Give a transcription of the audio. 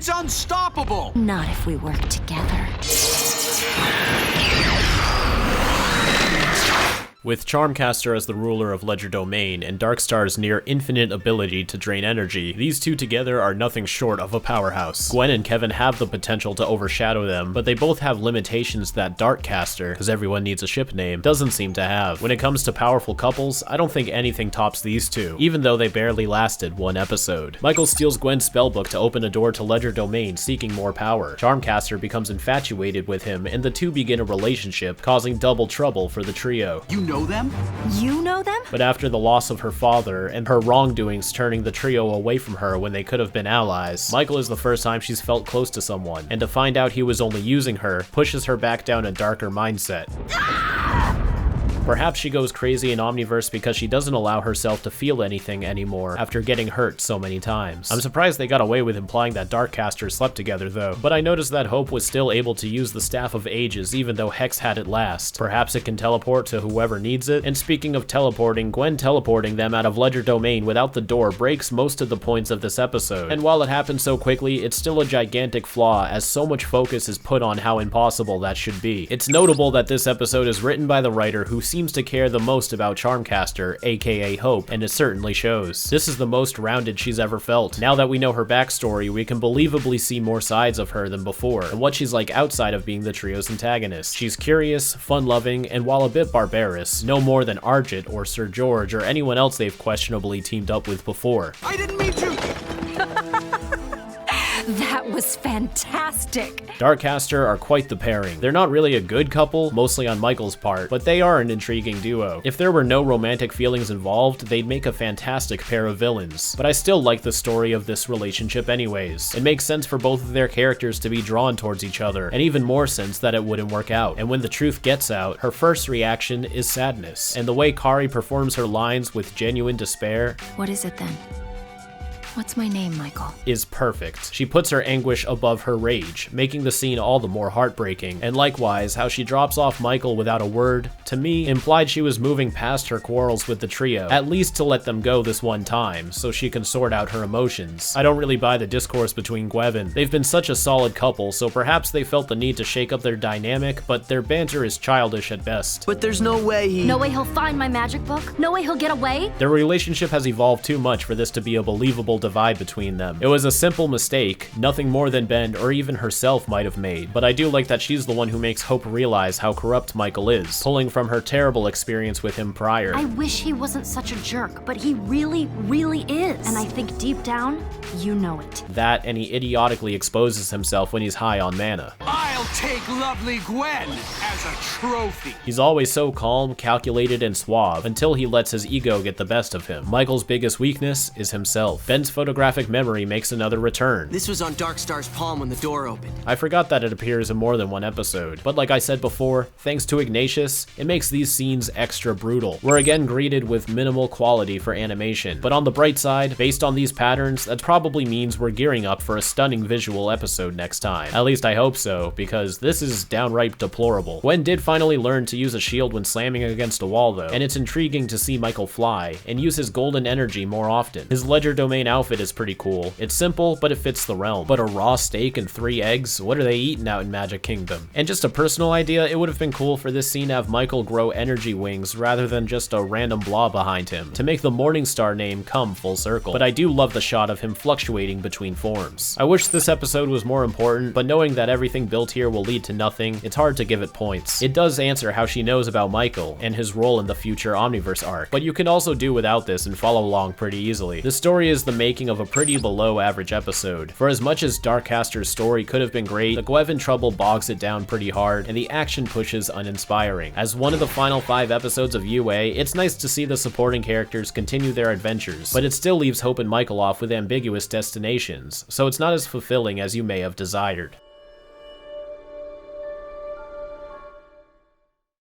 It's unstoppable! Not if we work together. With Charmcaster as the ruler of Ledger Domain and Darkstar's near infinite ability to drain energy, these two together are nothing short of a powerhouse. Gwen and Kevin have the potential to overshadow them, but they both have limitations that DarkCaster, because everyone needs a ship name, doesn't seem to have. When it comes to powerful couples, I don't think anything tops these two, even though they barely lasted one episode. Michael steals Gwen's spellbook to open a door to Ledger Domain, seeking more power. Charmcaster becomes infatuated with him, and the two begin a relationship, causing double trouble for the trio. You know them? You know them? But after the loss of her father and her wrongdoings turning the trio away from her when they could have been allies, Michael is the first time she's felt close to someone, and to find out he was only using her pushes her back down a darker mindset. Perhaps she goes crazy in Omniverse because she doesn't allow herself to feel anything anymore after getting hurt so many times. I'm surprised they got away with implying that DarkCaster slept together though, but I noticed that Hope was still able to use the Staff of Ages even though Hex had it last. Perhaps it can teleport to whoever needs it. And speaking of teleporting, Gwen teleporting them out of Ledger Domain without the door breaks most of the points of this episode. And while it happens so quickly, it's still a gigantic flaw as so much focus is put on how impossible that should be. It's notable that this episode is written by the writer who seems to care the most about Charmcaster, aka Hope, and it certainly shows. This is the most rounded she's ever felt. Now that we know her backstory, we can believably see more sides of her than before, and what she's like outside of being the trio's antagonist. She's curious, fun-loving, and while a bit barbarous, no more than Argent or Sir George or anyone else they've questionably teamed up with before. I didn't mean to! That was fantastic. DarkCaster are quite the pairing. They're not really a good couple, mostly on Michael's part, but they are an intriguing duo. If there were no romantic feelings involved, they'd make a fantastic pair of villains. But I still like the story of this relationship anyways. It makes sense for both of their characters to be drawn towards each other, and even more sense that it wouldn't work out. And when the truth gets out, her first reaction is sadness. And the way Kari performs her lines with genuine despair— What is it then? What's my name, Michael? is perfect. She puts her anguish above her rage, making the scene all the more heartbreaking. And likewise, how she drops off Michael without a word, to me, implied she was moving past her quarrels with the trio, at least to let them go this one time, so she can sort out her emotions. I don't really buy the discourse between Gwevin. They've been such a solid couple, so perhaps they felt the need to shake up their dynamic, but their banter is childish at best. But there's no way he... No way he'll find my magic book? No way he'll get away? Their relationship has evolved too much for this to be a believable divide between them. It was a simple mistake, nothing more than Ben or even herself might have made, but I do like that she's the one who makes Hope realize how corrupt Michael is, pulling from her terrible experience with him prior. I wish he wasn't such a jerk, but he really, really is. And I think deep down, you know it. That, and he idiotically exposes himself when he's high on mana. I'll take lovely Gwen as a trophy. He's always so calm, calculated, and suave, until he lets his ego get the best of him. Michael's biggest weakness is himself. Ben's photographic memory makes another return. This was on Darkstar's palm when the door opened. I forgot that it appears in more than one episode, but like I said before, thanks to Ignatius, it makes these scenes extra brutal. We're again greeted with minimal quality for animation, but on the bright side, based on these patterns, that probably means we're gearing up for a stunning visual episode next time. At least I hope so, because this is downright deplorable. Gwen did finally learn to use a shield when slamming against a wall though, and it's intriguing to see Michael fly, and use his golden energy more often. His Ledger Domain outfit is pretty cool. It's simple, but it fits the realm. But a raw steak and 3 eggs? What are they eating out in Magic Kingdom? And just a personal idea, it would have been cool for this scene to have Michael grow energy wings rather than just a random blob behind him, to make the Morningstar name come full circle. But I do love the shot of him fluctuating between forms. I wish this episode was more important, but knowing that everything built here will lead to nothing, it's hard to give it points. It does answer how she knows about Michael and his role in the future Omniverse arc, but you can also do without this and follow along pretty easily. The story is the making of a pretty below average episode. For as much as DarkCaster's story could have been great, the Gwevin trouble bogs it down pretty hard, and the action pushes uninspiring. As one of the final 5 episodes of UA, it's nice to see the supporting characters continue their adventures, but it still leaves Hope and Michael off with ambiguous destinations, so it's not as fulfilling as you may have desired.